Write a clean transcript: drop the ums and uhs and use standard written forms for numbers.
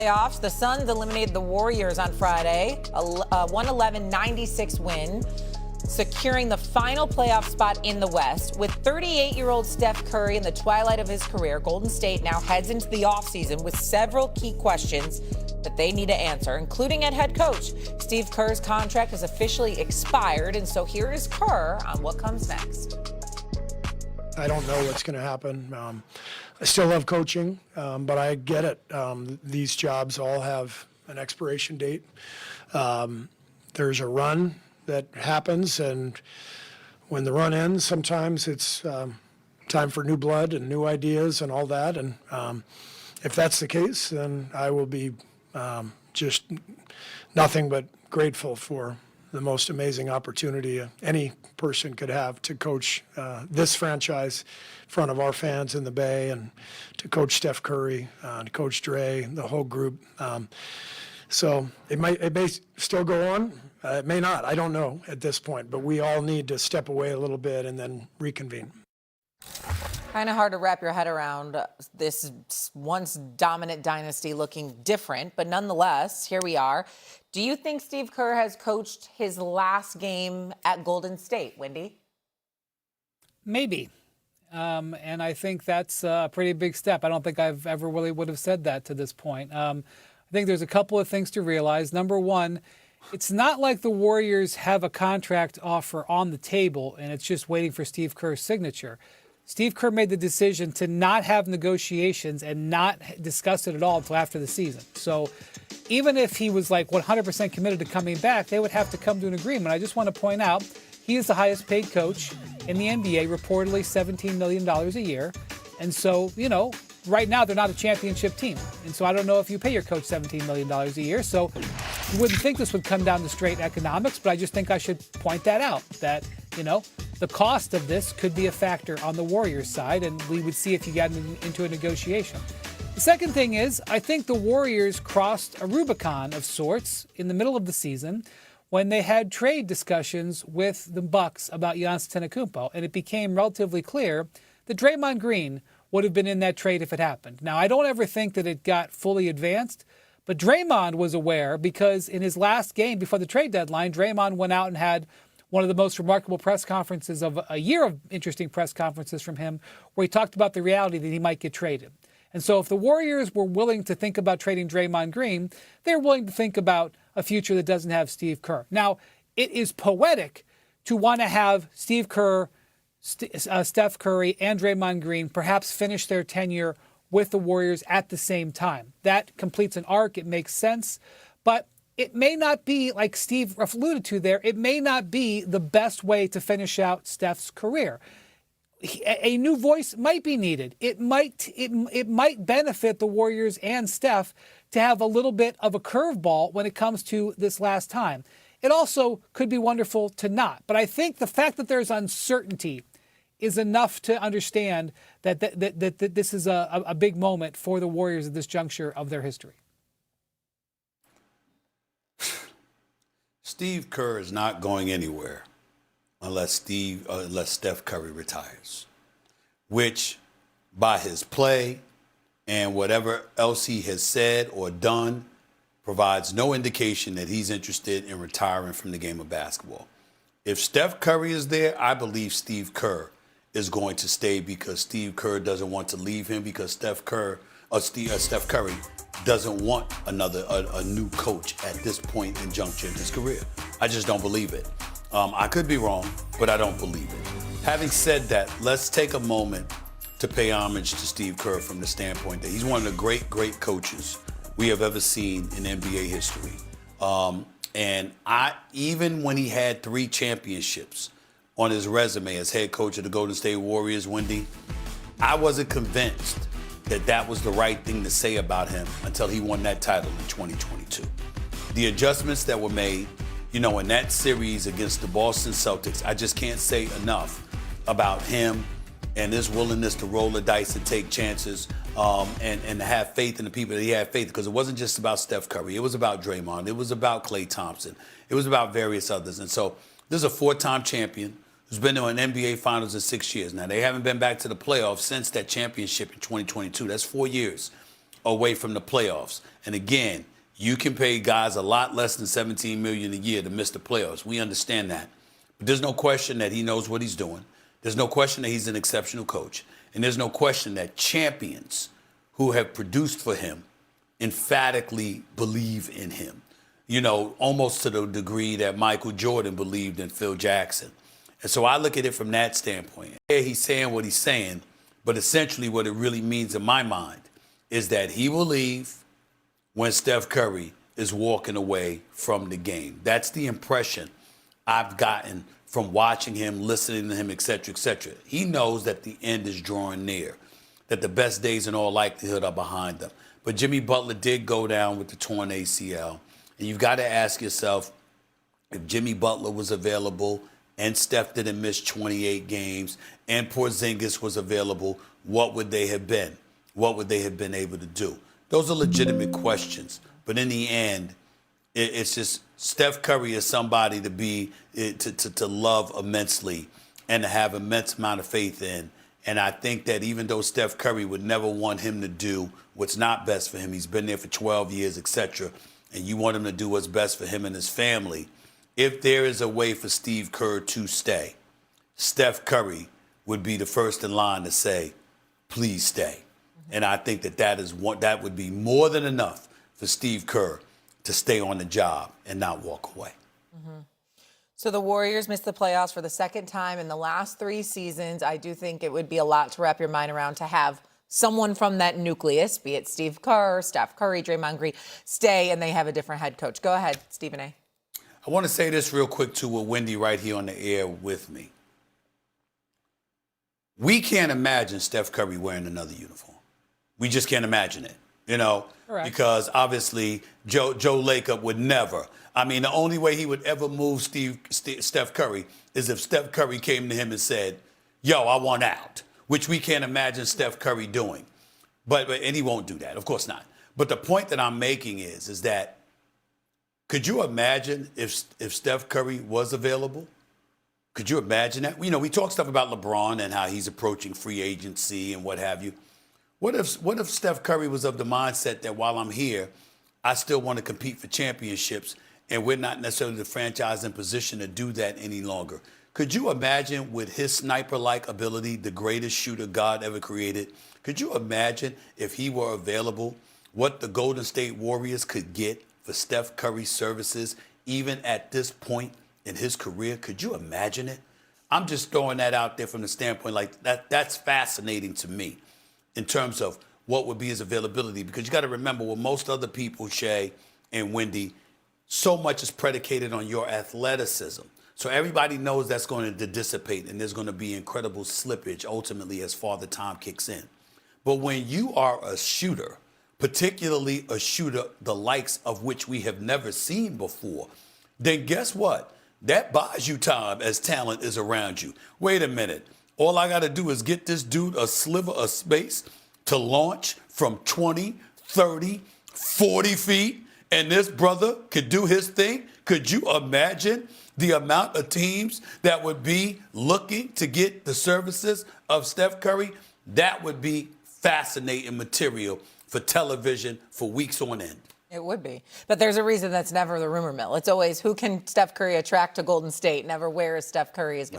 Playoffs. The Suns eliminated the Warriors on Friday, a 111-96 win, securing the final playoff spot in the West. With 38-year-old Steph Curry in the twilight of his career, Golden State now heads into the offseason with several key questions that they need to answer, including at head coach. Steve Kerr's contract has officially expired, and so here is Kerr on what comes next. I don't know what's going to happen. I still love coaching, but I get it. These jobs all have an expiration date. There's a run that happens, and when the run ends, sometimes it's time for new blood and new ideas and all that. And if that's the case, then I will be just nothing but grateful for the most amazing opportunity any person could have to coach this franchise in front of our fans in the Bay, and to coach Steph Curry, to coach Dre, the whole group. So it may still go on. It may not. I don't know at this point, but we all need to step away a little bit and then reconvene. Kind of hard to wrap your head around this once dominant dynasty looking different, but nonetheless, here we are. Do you think Steve Kerr has coached his last game at Golden State, Wendy? Maybe. And I think that's a pretty big step. I don't think I've ever really would have said that to this point. I think there's a couple of things to realize. Number one, it's not like the Warriors have a contract offer on the table and it's just waiting for Steve Kerr's signature. Steve Kerr made the decision to not have negotiations and not discuss it at all until after the season. So even if he was like 100% committed to coming back, they would have to come to an agreement. I just want to point out, he is the highest paid coach in the NBA, reportedly $17 million a year. And so, right now they're not a championship team. And so I don't know if you pay your coach $17 million a year. So you wouldn't think this would come down to straight economics, but I just think I should point that out, that, the cost of this could be a factor on the Warriors side, and we would see if you got into a negotiation. The second thing is, I think the Warriors crossed a Rubicon of sorts in the middle of the season when they had trade discussions with the Bucks about Giannis Antetokounmpo, and it became relatively clear that Draymond Green would have been in that trade if it happened. Now, I don't ever think that it got fully advanced, but Draymond was aware because in his last game before the trade deadline, Draymond went out and had one of the most remarkable press conferences of a year of interesting press conferences from him, where he talked about the reality that he might get traded. And so if the Warriors were willing to think about trading Draymond Green, they're willing to think about a future that doesn't have Steve Kerr. Now, it is poetic to want to have Steve Kerr, Steph Curry, and Draymond Green perhaps finish their tenure with the Warriors at the same time. That completes an arc. It makes sense. But it may not be, like Steve alluded to there, it may not be the best way to finish out Steph's career. A new voice might be needed. It might benefit the Warriors and Steph to have a little bit of a curveball when it comes to this last time. It also could be wonderful to not. But I think the fact that there's uncertainty is enough to understand that this is a big moment for the Warriors at this juncture of their history. Steve Kerr is not going anywhere unless Steph Curry retires, which by his play and whatever else he has said or done provides no indication that he's interested in retiring from the game of basketball. If Steph Curry is there, I believe Steve Kerr is going to stay because Steve Kerr doesn't want to leave him, because Steph Curry doesn't want a new coach at this point in juncture in his career. I just don't believe it. I could be wrong, but I don't believe it. Having said that, let's take a moment to pay homage to Steve Kerr from the standpoint that he's one of the great coaches we have ever seen in NBA history. And even when he had 3 championships on his resume as head coach of the Golden State Warriors, Wendy, I wasn't convinced that was the right thing to say about him until he won that title in 2022. The adjustments that were made, in that series against the Boston Celtics, I just can't say enough about him and his willingness to roll the dice and take chances and to have faith in the people that he had faith, because it wasn't just about Steph Curry. It was about Draymond. It was about Klay Thompson. It was about various others. And so this is a 4-time champion who's been to an NBA Finals in 6 years. Now, they haven't been back to the playoffs since that championship in 2022. That's 4 years. away from the playoffs. And again, you can pay guys a lot less than $17 million a year to miss the playoffs. We understand that. But there's no question that he knows what he's doing. There's no question that he's an exceptional coach. And there's no question that champions who have produced for him emphatically believe in him. You know, almost to the degree that Michael Jordan believed in Phil Jackson. And so I look at it from that standpoint. Yeah, he's saying what he's saying, but essentially what it really means in my mind is that he will leave when Steph Curry is walking away from the game. That's the impression I've gotten from watching him, listening to him, et cetera, et cetera. He knows that the end is drawing near, that the best days in all likelihood are behind them. But Jimmy Butler did go down with the torn ACL. And you've got to ask yourself, if Jimmy Butler was available and Steph didn't miss 28 games and Porzingis was available, what would they have been? What would they have been able to do? Those are legitimate questions. But in the end, it's just Steph Curry is somebody to love immensely and to have immense amount of faith in. And I think that even though Steph Curry would never want him to do what's not best for him, he's been there for 12 years, et cetera, and you want him to do what's best for him and his family, if there is a way for Steve Kerr to stay, Steph Curry would be the first in line to say, please stay. And I think that would be more than enough for Steve Kerr to stay on the job and not walk away. Mm-hmm. So the Warriors missed the playoffs for the second time in the last 3 seasons. I do think it would be a lot to wrap your mind around to have someone from that nucleus, be it Steve Kerr, Steph Curry, Draymond Green, stay and they have a different head coach. Go ahead, Stephen A. I want to say this real quick too with Wendy right here on the air with me. We can't imagine Steph Curry wearing another uniform. We just can't imagine it, you know, Correct. Because obviously Joe Lacob would never. I mean, the only way he would ever move Steph Curry is if Steph Curry came to him and said, yo, I want out, which we can't imagine Steph Curry doing. And he won't do that, of course not. But the point that I'm making is that could you imagine if Steph Curry was available? Could you imagine that? You know, we talk stuff about LeBron and how he's approaching free agency and what have you. What if Steph Curry was of the mindset that while I'm here, I still want to compete for championships and we're not necessarily the franchise in position to do that any longer? Could you imagine with his sniper-like ability, the greatest shooter God ever created, could you imagine if he were available, what the Golden State Warriors could get for Steph Curry's services, even at this point in his career? Could you imagine it? I'm just throwing that out there from the standpoint like that's fascinating to me in terms of what would be his availability. Because you got to remember, with most other people, Shay and Wendy, so much is predicated on your athleticism. So everybody knows that's going to dissipate and there's going to be incredible slippage ultimately as Father Time kicks in. But when you are a shooter, particularly a shooter the likes of which we have never seen before, then guess what? That buys you time as talent is around you. Wait a minute. All I got to do is get this dude a sliver of space to launch from 20, 30, 40 feet, and this brother could do his thing. Could you imagine the amount of teams that would be looking to get the services of Steph Curry? That would be fascinating material for television for weeks on end. It would be. But there's a reason that's never the rumor mill. It's always who can Steph Curry attract to Golden State, never where Steph Curry is going to